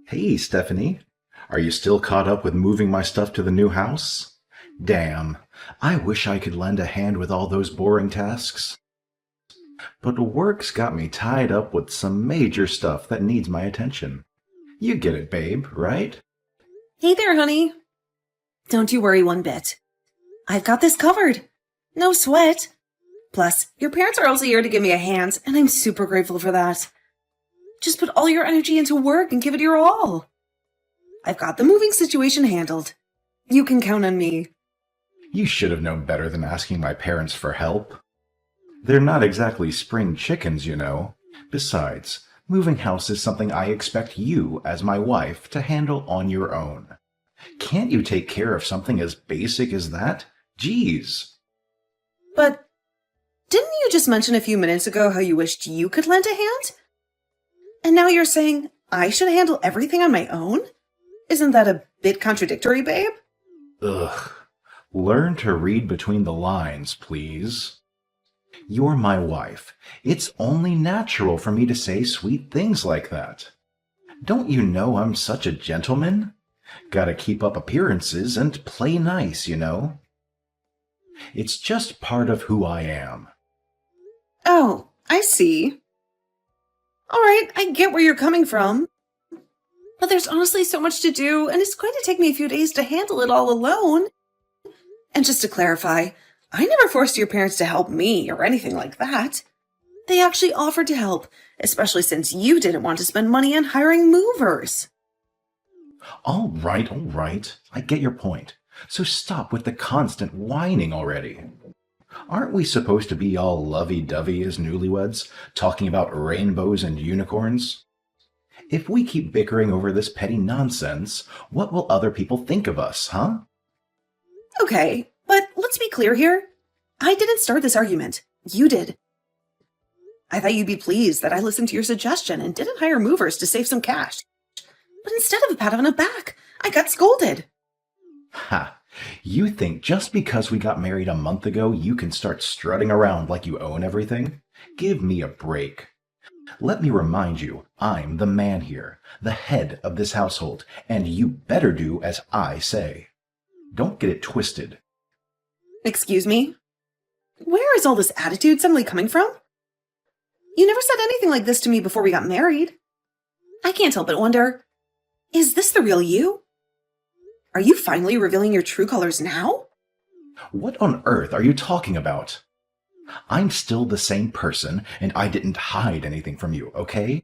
Hey, Stephanie. Are you still caught up with moving my stuff to the new house? Damn, I wish I could lend a hand with all those boring tasks. But work's got me tied up with some major stuff that needs my attention. You get it, babe, right? Hey there, honey. Don't you worry one bit. I've got this covered. No sweat. Plus, your parents are also here to give me a hand, and I'm super grateful for that. Just put all your energy into work and give it your all. I've got the moving situation handled. You can count on me. You should have known better than asking my parents for help. They're not exactly spring chickens, you know. Besides, moving house is something I expect you, as my wife, to handle on your own. Can't you take care of something as basic as that? Jeez. But didn't you just mention a few minutes ago how you wished you could lend a hand? And now you're saying I should handle everything on my own? Isn't that a bit contradictory, babe? Ugh. Learn to read between the lines, please. You're my wife. It's only natural for me to say sweet things like that. Don't you know I'm such a gentleman? Gotta keep up appearances and play nice, you know? It's just part of who I am. Oh, I see. All right, I get where you're coming from. But there's honestly so much to do, and it's going to take me a few days to handle it all alone. And just to clarify, I never forced your parents to help me or anything like that. They actually offered to help, especially since you didn't want to spend money on hiring movers. All right. I get your point. So stop with the constant whining already. Aren't we supposed to be all lovey-dovey as newlyweds, talking about rainbows and unicorns? If we keep bickering over this petty nonsense, what will other people think of us, huh? Okay, but let's be clear here. I didn't start this argument. You did. I thought you'd be pleased that I listened to your suggestion and didn't hire movers to save some cash. But instead of a pat on the back, I got scolded. Ha! You think just because we got married a month ago, you can start strutting around like you own everything? Give me a break. Let me remind you, I'm the man here, the head of this household, and you better do as I say. Don't get it twisted. Excuse me? Where is all this attitude suddenly coming from? You never said anything like this to me before we got married. I can't help but wonder, is this the real you? Are you finally revealing your true colors now? What on earth are you talking about? I'm still the same person, and I didn't hide anything from you, okay?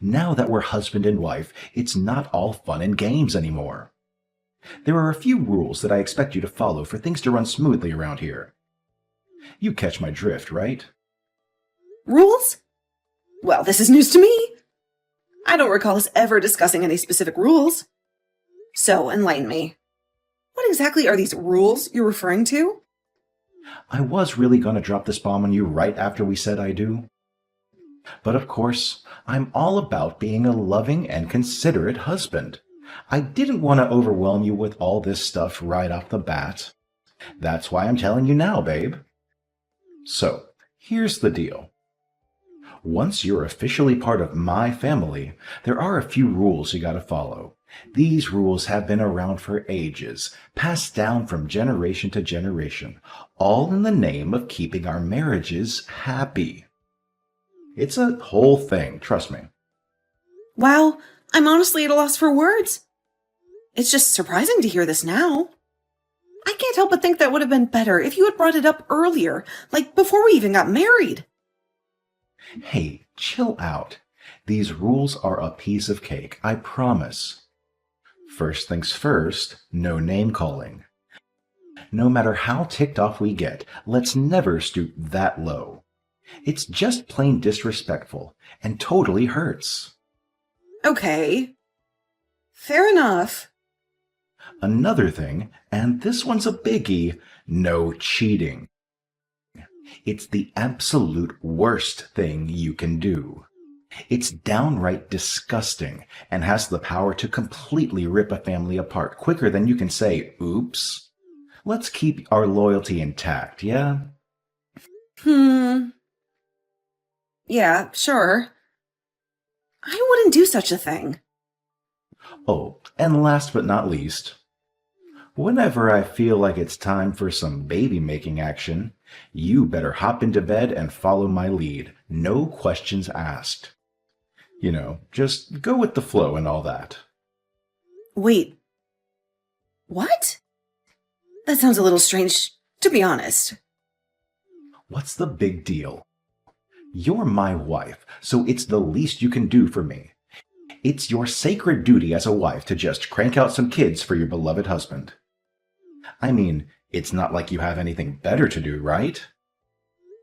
Now that we're husband and wife, it's not all fun and games anymore. There are a few rules that I expect you to follow for things to run smoothly around here. You catch my drift, right? Rules? Well, this is news to me. I don't recall us ever discussing any specific rules. So, enlighten me. What exactly are these rules you're referring to? I was really going to drop this bomb on you right after we said I do. But of course, I'm all about being a loving and considerate husband. I didn't want to overwhelm you with all this stuff right off the bat. That's why I'm telling you now, babe. So, here's the deal. Once you're officially part of my family, there are a few rules you gotta follow. These rules have been around for ages, passed down from generation to generation, all in the name of keeping our marriages happy. It's a whole thing, trust me. Wow, I'm honestly at a loss for words. It's just surprising to hear this now. I can't help but think that would have been better if you had brought it up earlier, like before we even got married. Hey, chill out. These rules are a piece of cake, I promise. First things first, no name calling. No matter how ticked off we get, let's never stoop that low. It's just plain disrespectful and totally hurts. Okay. Fair enough. Another thing, and this one's a biggie, no cheating. It's the absolute worst thing you can do. It's downright disgusting and has the power to completely rip a family apart quicker than you can say, oops. Let's keep our loyalty intact, yeah? Yeah, sure. I wouldn't do such a thing. Oh, and last but not least, whenever I feel like it's time for some baby-making action, you better hop into bed and follow my lead. No questions asked. Just go with the flow and all that. Wait, what? That sounds a little strange, to be honest. What's the big deal? You're my wife, so it's the least you can do for me. It's your sacred duty as a wife to just crank out some kids for your beloved husband. I mean, it's not like you have anything better to do, right?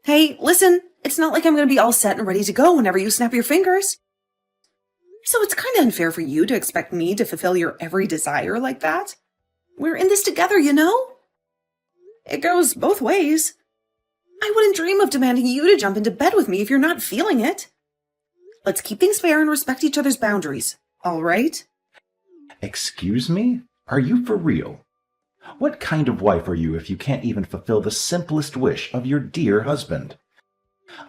Hey, listen, it's not like I'm going to be all set and ready to go whenever you snap your fingers. So it's kind of unfair for you to expect me to fulfill your every desire like that. We're in this together, you know? It goes both ways. I wouldn't dream of demanding you to jump into bed with me if you're not feeling it. Let's keep things fair and respect each other's boundaries, all right? Excuse me? Are you for real? What kind of wife are you if you can't even fulfill the simplest wish of your dear husband?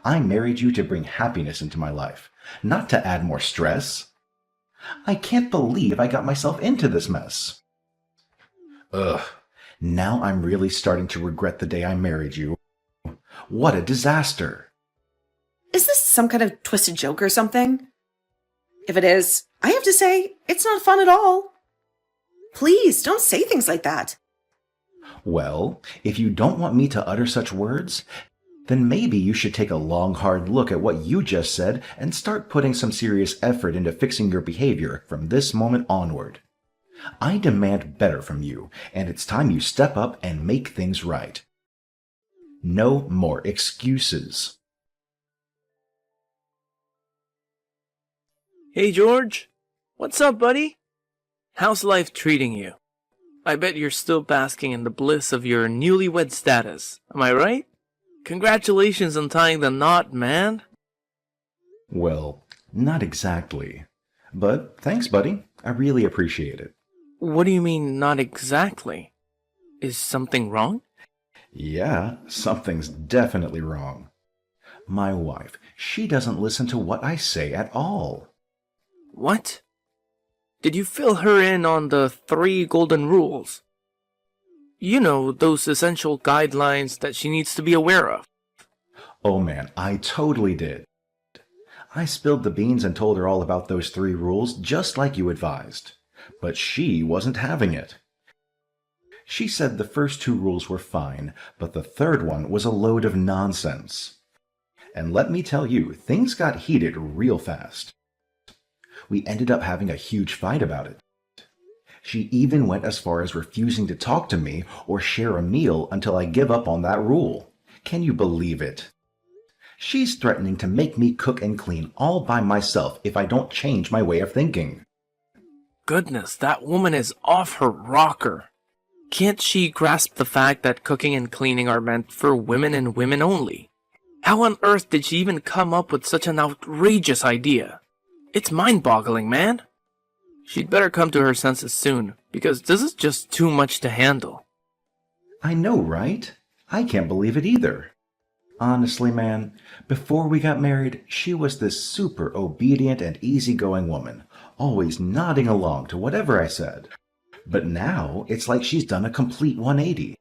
I married you to bring happiness into my life, not to add more stress. I can't believe I got myself into this mess. Ugh, now I'm really starting to regret the day I married you. What a disaster. Is this some kind of twisted joke or something? If it is, I have to say, it's not fun at all. Please, don't say things like that. Well, if you don't want me to utter such words, then maybe you should take a long, hard look at what you just said and start putting some serious effort into fixing your behavior from this moment onward. I demand better from you, and it's time you step up and make things right. No more excuses. Hey, George. What's up, buddy? How's life treating you? I bet you're still basking in the bliss of your newlywed status. Am I right? Congratulations on tying the knot, man. Well, not exactly. But thanks, buddy. I really appreciate it. What do you mean, not exactly? Is something wrong? Yeah, something's definitely wrong. My wife, she doesn't listen to what I say at all. What? Did you fill her in on the 3 golden rules? You know, those essential guidelines that she needs to be aware of. Oh man, I totally did. I spilled the beans and told her all about those 3 rules just like you advised. But she wasn't having it. She said the first 2 rules were fine, but the third one was a load of nonsense. And let me tell you, things got heated real fast. We ended up having a huge fight about it. She even went as far as refusing to talk to me or share a meal until I give up on that rule. Can you believe it? She's threatening to make me cook and clean all by myself if I don't change my way of thinking. Goodness, that woman is off her rocker. Can't she grasp the fact that cooking and cleaning are meant for women and women only? How on earth did she even come up with such an outrageous idea? It's mind-boggling, man. She'd better come to her senses soon, because this is just too much to handle. I know, right? I can't believe it either. Honestly, man, before we got married, she was this super obedient and easygoing woman, always nodding along to whatever I said. But now, it's like she's done a complete 180.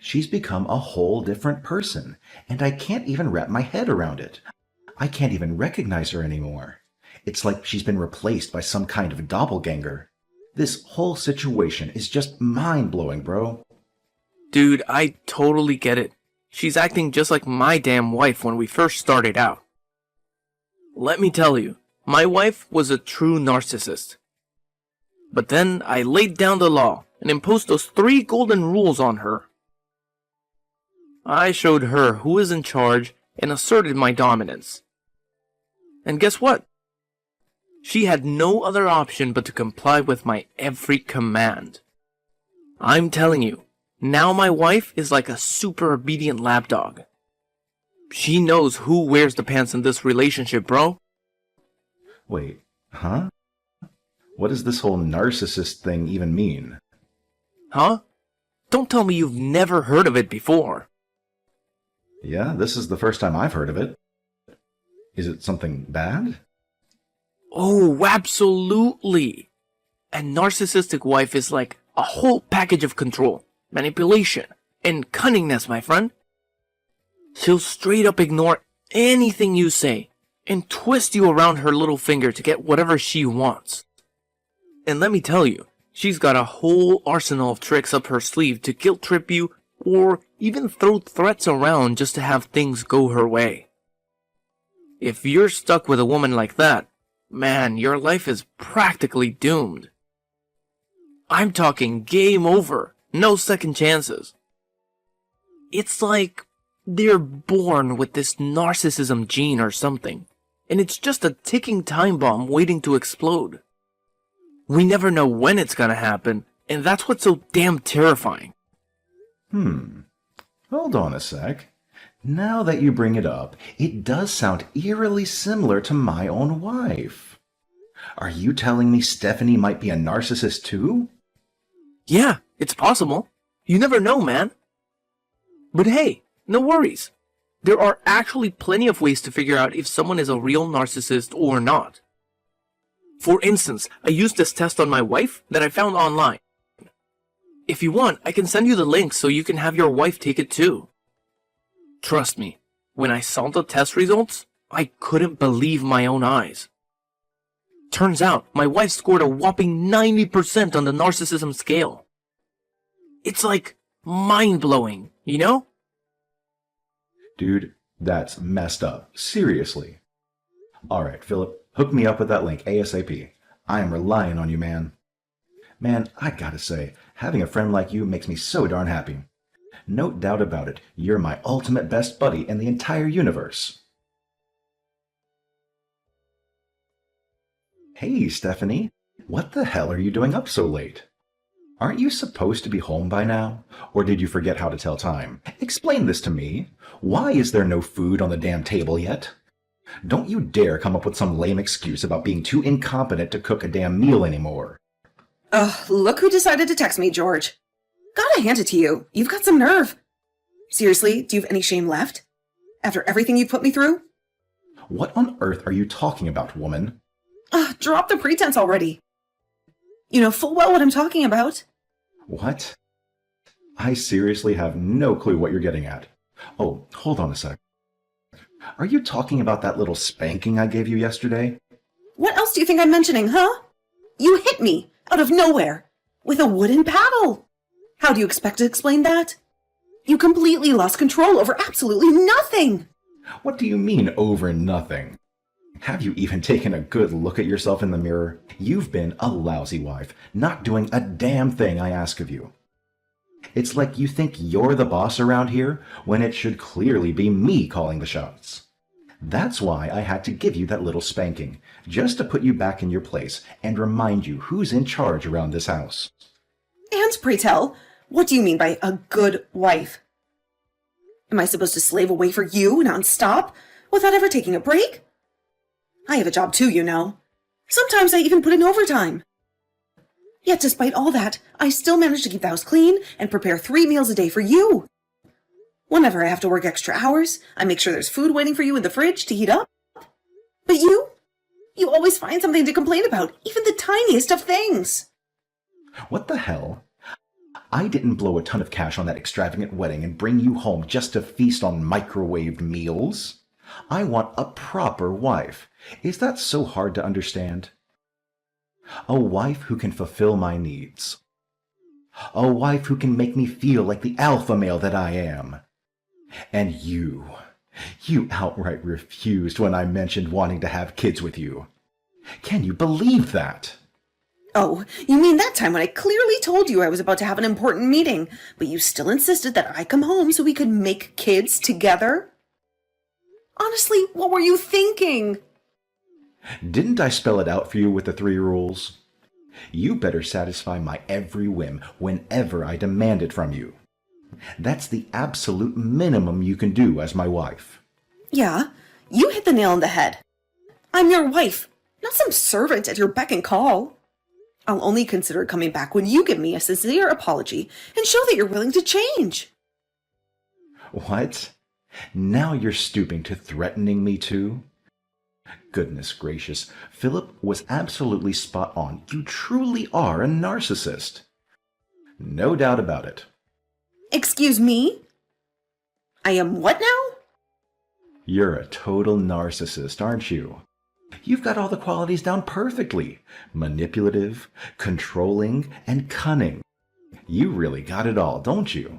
She's become a whole different person, and I can't even wrap my head around it. I can't even recognize her anymore. It's like she's been replaced by some kind of doppelganger. This whole situation is just mind-blowing, bro. Dude, I totally get it. She's acting just like my damn wife when we first started out. Let me tell you, my wife was a true narcissist. But then I laid down the law and imposed those 3 golden rules on her. I showed her who is in charge and asserted my dominance. And guess what? She had no other option but to comply with my every command. I'm telling you, now my wife is like a super obedient lapdog. She knows who wears the pants in this relationship, bro. Wait, huh? What does this whole narcissist thing even mean? Huh? Don't tell me you've never heard of it before. Yeah, this is the first time I've heard of it. Is it something bad? Oh, absolutely. A narcissistic wife is like a whole package of control, manipulation, and cunningness, my friend. She'll straight up ignore anything you say and twist you around her little finger to get whatever she wants. And let me tell you, she's got a whole arsenal of tricks up her sleeve to guilt trip you or even throw threats around just to have things go her way. If you're stuck with a woman like that, man, your life is practically doomed. I'm talking game over, no second chances. It's like they're born with this narcissism gene or something, and it's just a ticking time bomb waiting to explode. We never know when it's gonna happen, and that's what's so damn terrifying. Hold on a sec. Now that you bring it up, it does sound eerily similar to my own wife. Are you telling me Stephanie might be a narcissist too? Yeah, it's possible. You never know, man. But hey, no worries. There are actually plenty of ways to figure out if someone is a real narcissist or not. For instance, I used this test on my wife that I found online. If you want, I can send you the link so you can have your wife take it too. Trust me, when I saw the test results, I couldn't believe my own eyes. Turns out, my wife scored a whopping 90% on the narcissism scale. It's like mind-blowing, you know? Dude, that's messed up. Seriously. Alright, Philip, hook me up with that link ASAP. I am relying on you, man. Man, I gotta say, having a friend like you makes me so darn happy. No doubt about it, you're my ultimate best buddy in the entire universe. Hey, Stephanie. What the hell are you doing up so late? Aren't you supposed to be home by now? Or did you forget how to tell time? Explain this to me. Why is there no food on the damn table yet? Don't you dare come up with some lame excuse about being too incompetent to cook a damn meal anymore. Look who decided to text me, George. Gotta hand it to you. You've got some nerve. Seriously, do you have any shame left? After everything you've put me through? What on earth are you talking about, woman? Drop the pretense already. You know full well what I'm talking about. What? I seriously have no clue what you're getting at. Oh, hold on a sec. Are you talking about that little spanking I gave you yesterday? What else do you think I'm mentioning, huh? You hit me, out of nowhere, with a wooden paddle. How do you expect to explain that? You completely lost control over absolutely nothing. What do you mean, over nothing? Have you even taken a good look at yourself in the mirror? You've been a lousy wife, not doing a damn thing I ask of you. It's like you think you're the boss around here, when it should clearly be me calling the shots. That's why I had to give you that little spanking, just to put you back in your place and remind you who's in charge around this house. And pray tell, what do you mean by a good wife? Am I supposed to slave away for you non-stop without ever taking a break? I have a job too, you know. Sometimes I even put in overtime. Yet despite all that, I still manage to keep the house clean and prepare 3 meals a day for you. Whenever I have to work extra hours, I make sure there's food waiting for you in the fridge to heat up. But you always find something to complain about, even the tiniest of things. What the hell? I didn't blow a ton of cash on that extravagant wedding and bring you home just to feast on microwaved meals. I want a proper wife. Is that so hard to understand? A wife who can fulfill my needs. A wife who can make me feel like the alpha male that I am. And you outright refused when I mentioned wanting to have kids with you. Can you believe that? Oh, you mean that time when I clearly told you I was about to have an important meeting, but you still insisted that I come home so we could make kids together? Honestly, what were you thinking? Didn't I spell it out for you with the 3 rules? You better satisfy my every whim whenever I demand it from you. That's the absolute minimum you can do as my wife. Yeah, you hit the nail on the head. I'm your wife, not some servant at your beck and call. I'll only consider coming back when you give me a sincere apology and show that you're willing to change. What? Now you're stooping to threatening me too? Goodness gracious, Philip was absolutely spot on. You truly are a narcissist. No doubt about it. Excuse me? I am what now? You're a total narcissist, aren't you? You've got all the qualities down perfectly. Manipulative, controlling, and cunning. You really got it all, don't you?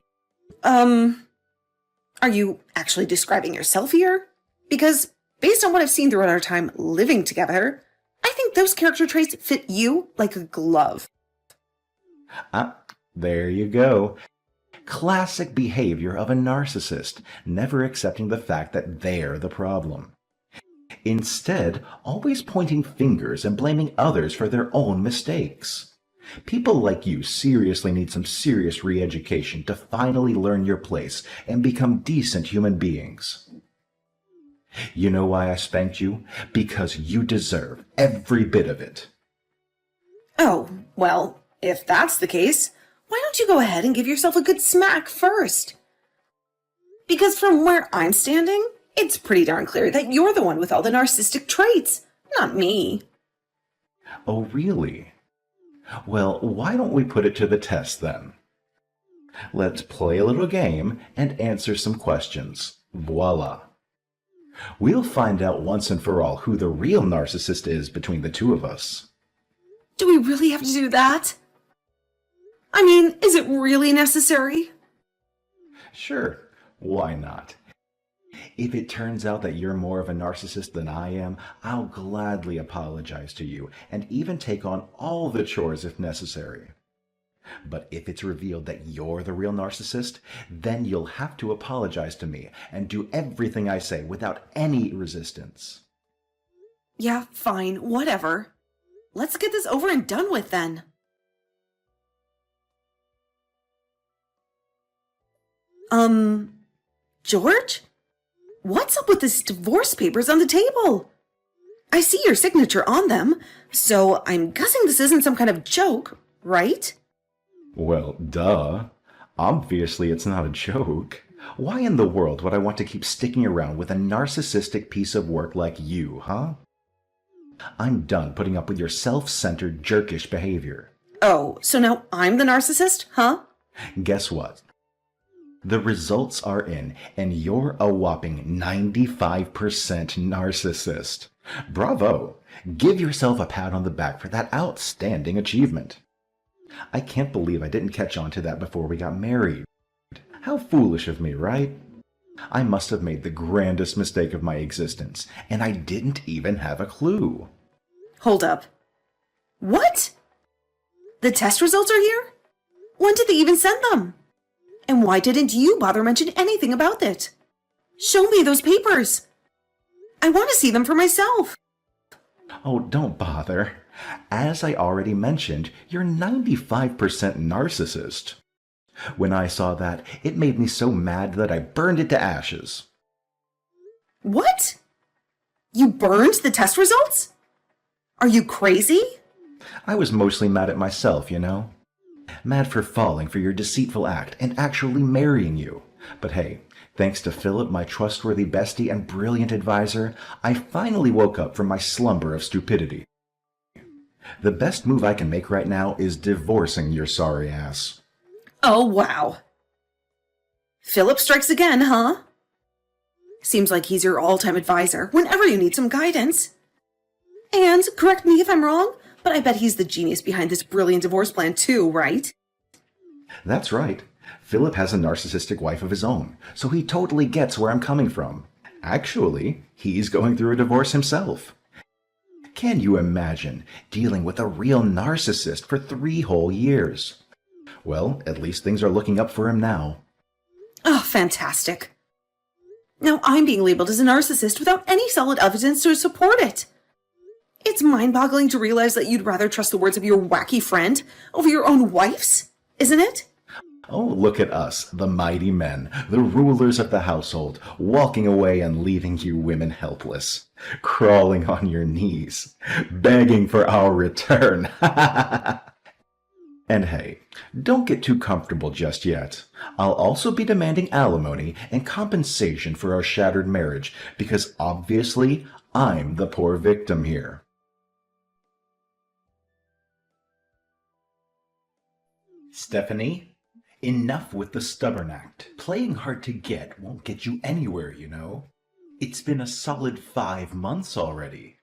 Are you actually describing yourself here? Because based on what I've seen throughout our time living together, I think those character traits fit you like a glove. There you go. Classic behavior of a narcissist, never accepting the fact that they're the problem. Instead, always pointing fingers and blaming others for their own mistakes. People like you seriously need some serious re-education to finally learn your place and become decent human beings. You know why I spanked you? Because you deserve every bit of it. Oh, well, if that's the case, why don't you go ahead and give yourself a good smack first? Because from where I'm standing, it's pretty darn clear that you're the one with all the narcissistic traits, not me. Oh, really? Well, why don't we put it to the test then? Let's play a little game and answer some questions. Voila. We'll find out once and for all who the real narcissist is between the two of us. Do we really have to do that? I mean, is it really necessary? Sure, why not? If it turns out that you're more of a narcissist than I am, I'll gladly apologize to you and even take on all the chores if necessary. But if it's revealed that you're the real narcissist, then you'll have to apologize to me and do everything I say without any resistance. Yeah, fine, whatever. Let's get this over and done with then. George? What's up with these divorce papers on the table? I see your signature on them, so I'm guessing this isn't some kind of joke, right? Well, duh. Obviously it's not a joke. Why in the world would I want to keep sticking around with a narcissistic piece of work like you, huh? I'm done putting up with your self-centered, jerkish behavior. Oh, so now I'm the narcissist, huh? Guess what? The results are in, and you're a whopping 95% narcissist. Bravo! Give yourself a pat on the back for that outstanding achievement. I can't believe I didn't catch on to that before we got married. How foolish of me, right? I must have made the grandest mistake of my existence, and I didn't even have a clue. Hold up. What? The test results are here? When did they even send them? And why didn't you bother mention anything about it? Show me those papers. I want to see them for myself. Oh, don't bother. As I already mentioned, you're 95% narcissist. When I saw that, it made me so mad that I burned it to ashes. What? You burned the test results? Are you crazy? I was mostly mad at myself, you know. Mad for falling for your deceitful act and actually marrying you. But hey, thanks to Philip, my trustworthy bestie and brilliant advisor, I finally woke up from my slumber of stupidity. The best move I can make right now is divorcing your sorry ass. Oh, wow. Philip strikes again, huh? Seems like he's your all-time advisor whenever you need some guidance. And, correct me if I'm wrong, but I bet he's the genius behind this brilliant divorce plan too, right? That's right. Philip has a narcissistic wife of his own, so he totally gets where I'm coming from. Actually, he's going through a divorce himself. Can you imagine dealing with a real narcissist for 3 whole years? Well, at least things are looking up for him now. Oh, fantastic. Now I'm being labeled as a narcissist without any solid evidence to support it. It's mind-boggling to realize that you'd rather trust the words of your wacky friend over your own wife's, isn't it? Oh, look at us, the mighty men, the rulers of the household, walking away and leaving you women helpless, crawling on your knees, begging for our return. And hey, don't get too comfortable just yet. I'll also be demanding alimony and compensation for our shattered marriage, because obviously I'm the poor victim here. Stephanie, enough with the stubborn act. Playing hard to get won't get you anywhere, you know. It's been a solid 5 months already.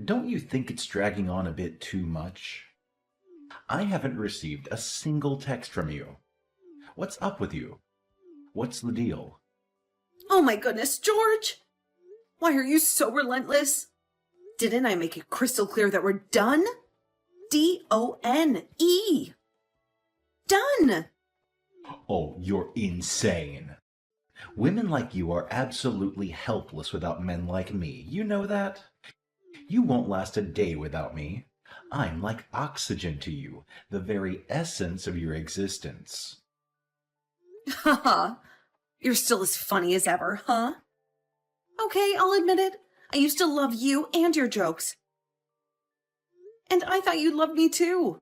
Don't you think it's dragging on a bit too much? I haven't received a single text from you. What's up with you? What's the deal? Oh my goodness, George! Why are you so relentless? Didn't I make it crystal clear that we're done? D-O-N-E. Done! Oh, you're insane. Women like you are absolutely helpless without men like me. You know that? You won't last a day without me. I'm like oxygen to you, the very essence of your existence. Haha. You're still as funny as ever, huh? Okay, I'll admit it. I used to love you and your jokes. And I thought you loved me too.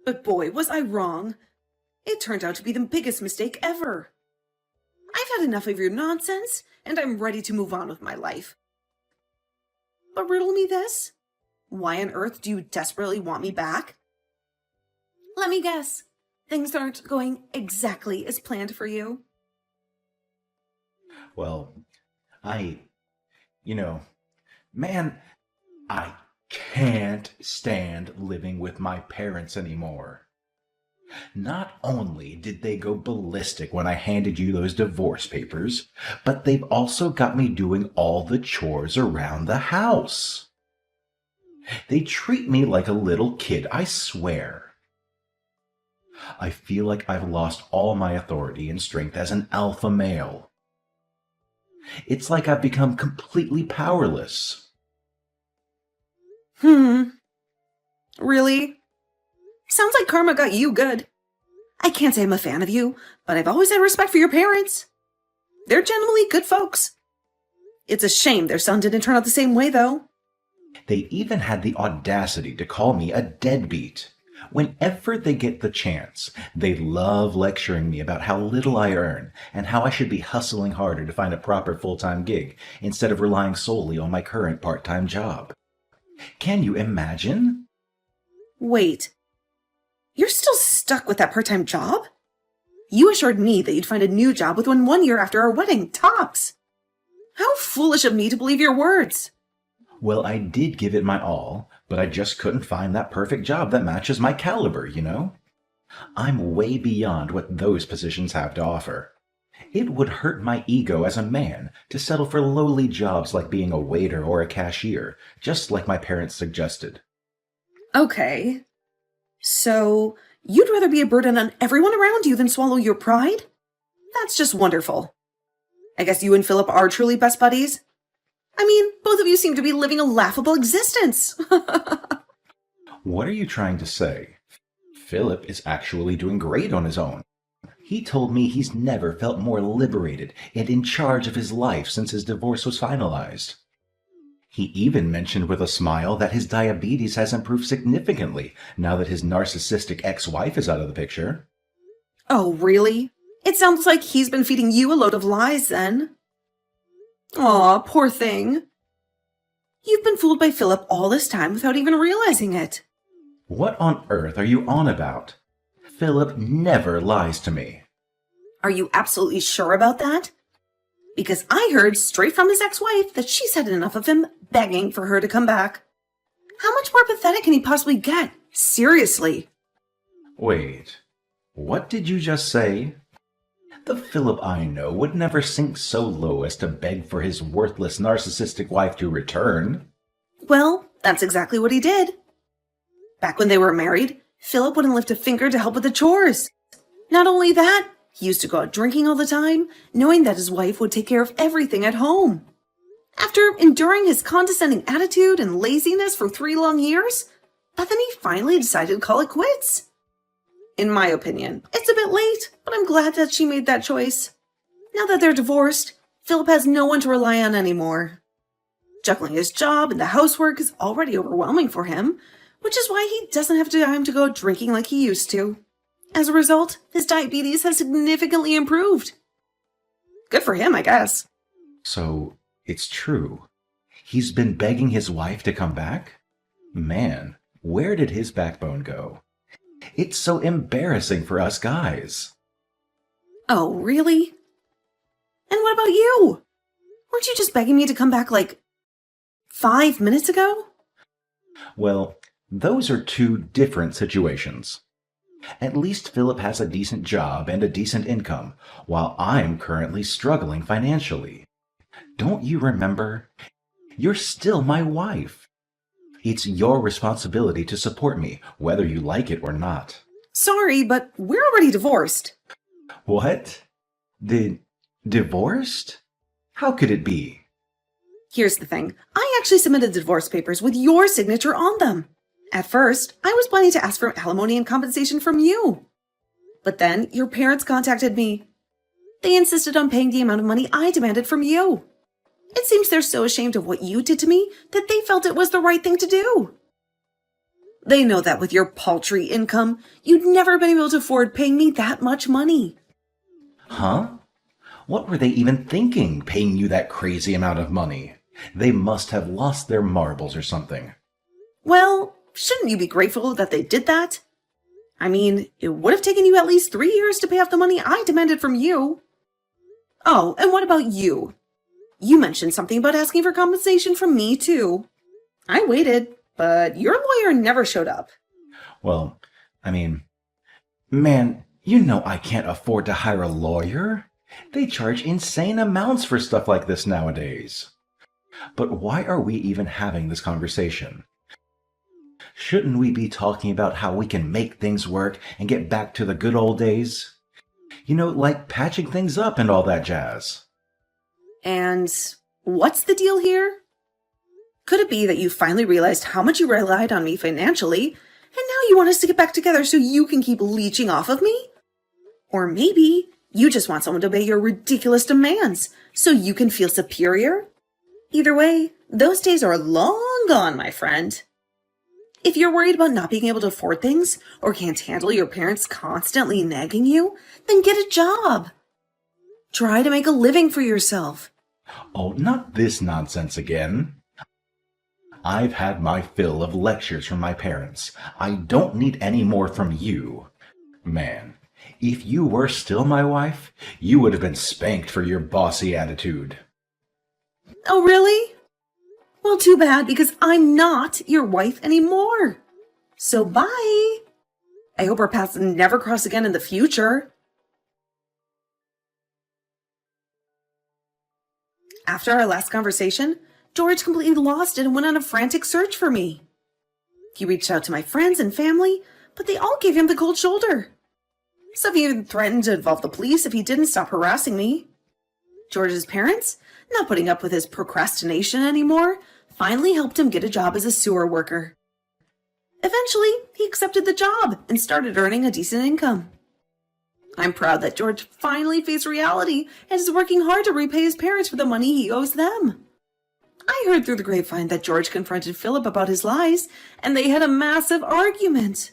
But boy, was I wrong. It turned out to be the biggest mistake ever. I've had enough of your nonsense, and I'm ready to move on with my life. But riddle me this. Why on earth do you desperately want me back? Let me guess. Things aren't going exactly as planned for you. Well, man, I can't stand living with my parents anymore. Not only did they go ballistic when I handed you those divorce papers, but they've also got me doing all the chores around the house. They treat me like a little kid, I swear. I feel like I've lost all my authority and strength as an alpha male. It's like I've become completely powerless. Really? Sounds like karma got you good. I can't say I'm a fan of you, but I've always had respect for your parents. They're generally good folks. It's a shame their son didn't turn out the same way, though. They even had the audacity to call me a deadbeat. Whenever they get the chance, they love lecturing me about how little I earn and how I should be hustling harder to find a proper full-time gig instead of relying solely on my current part-time job. Can you imagine? Wait. You're still stuck with that part-time job? You assured me that you'd find a new job within 1 year after our wedding, tops. How foolish of me to believe your words. Well, I did give it my all, but I just couldn't find that perfect job that matches my caliber, you know? I'm way beyond what those positions have to offer. It would hurt my ego as a man to settle for lowly jobs like being a waiter or a cashier, just like my parents suggested. Okay. So, you'd rather be a burden on everyone around you than swallow your pride? That's just wonderful. I guess you and Philip are truly best buddies? I mean, both of you seem to be living a laughable existence. What are you trying to say? Philip is actually doing great on his own. He told me he's never felt more liberated and in charge of his life since his divorce was finalized. He even mentioned with a smile that his diabetes has improved significantly now that his narcissistic ex-wife is out of the picture. Oh, really? It sounds like he's been feeding you a load of lies, then. Aw, poor thing. You've been fooled by Philip all this time without even realizing it. What on earth are you on about? Philip never lies to me. Are you absolutely sure about that? Because I heard straight from his ex-wife that she's had enough of him begging for her to come back. How much more pathetic can he possibly get? Seriously. Wait, what did you just say? The Philip I know would never sink so low as to beg for his worthless narcissistic wife to return. Well, that's exactly what he did. Back when they were married, Philip wouldn't lift a finger to help with the chores. Not only that, he used to go out drinking all the time, knowing that his wife would take care of everything at home. After enduring his condescending attitude and laziness for 3 long years, Bethany finally decided to call it quits. In my opinion, it's a bit late, but I'm glad that she made that choice. Now that they're divorced, Philip has no one to rely on anymore. Juggling his job and the housework is already overwhelming for him, which is why he doesn't have time to go drinking like he used to. As a result, his diabetes has significantly improved. Good for him, I guess. So, it's true. He's been begging his wife to come back? Man, where did his backbone go? It's so embarrassing for us guys. Oh, really? And what about you? Weren't you just begging me to come back like 5 minutes ago? Well, those are two different situations. At least Philip has a decent job and a decent income, while I'm currently struggling financially. Don't you remember? You're still my wife. It's your responsibility to support me, whether you like it or not. Sorry, but we're already divorced. What? Divorced? How could it be? Here's the thing. I actually submitted the divorce papers with your signature on them. At first, I was planning to ask for alimony and compensation from you. But then your parents contacted me. They insisted on paying the amount of money I demanded from you. It seems they're so ashamed of what you did to me that they felt it was the right thing to do. They know that with your paltry income, you'd never been able to afford paying me that much money. Huh? What were they even thinking, paying you that crazy amount of money? They must have lost their marbles or something. Well, shouldn't you be grateful that they did that? I mean, it would have taken you at least 3 years to pay off the money I demanded from you. Oh, and what about you? You mentioned something about asking for compensation from me, too. I waited, but your lawyer never showed up. Well, I mean, man, you know I can't afford to hire a lawyer. They charge insane amounts for stuff like this nowadays. But why are we even having this conversation? Shouldn't we be talking about how we can make things work and get back to the good old days? You know, like patching things up and all that jazz. And what's the deal here? Could it be that you finally realized how much you relied on me financially, and now you want us to get back together so you can keep leeching off of me? Or maybe you just want someone to obey your ridiculous demands so you can feel superior? Either way, those days are long gone, my friend. If you're worried about not being able to afford things or can't handle your parents constantly nagging you, then get a job. Try to make a living for yourself. Oh, not this nonsense again. I've had my fill of lectures from my parents. I don't need any more from you. Man, if you were still my wife, you would have been spanked for your bossy attitude. Oh, really? Well, too bad, because I'm not your wife anymore. So bye. I hope our paths never cross again in the future. After our last conversation, George completely lost it and went on a frantic search for me. He reached out to my friends and family, but they all gave him the cold shoulder. Some even threatened to involve the police if he didn't stop harassing me. George's parents, not putting up with his procrastination anymore, finally helped him get a job as a sewer worker. Eventually, he accepted the job and started earning a decent income. I'm proud that George finally faced reality and is working hard to repay his parents for the money he owes them. I heard through the grapevine that George confronted Philip about his lies, and they had a massive argument.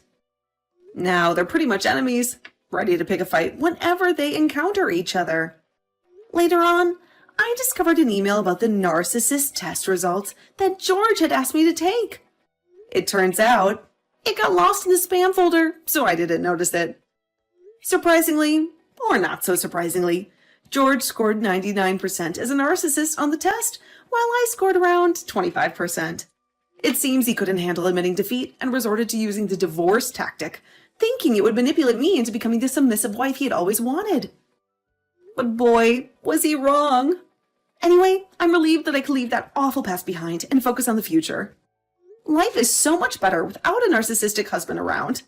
Now they're pretty much enemies, ready to pick a fight whenever they encounter each other. Later on, I discovered an email about the narcissist test results that George had asked me to take. It turns out, it got lost in the spam folder, so I didn't notice it. Surprisingly, or not so surprisingly, George scored 99% as a narcissist on the test, while I scored around 25%. It seems he couldn't handle admitting defeat and resorted to using the divorce tactic, thinking it would manipulate me into becoming the submissive wife he had always wanted. But boy, was he wrong. Anyway, I'm relieved that I could leave that awful past behind and focus on the future. Life is so much better without a narcissistic husband around.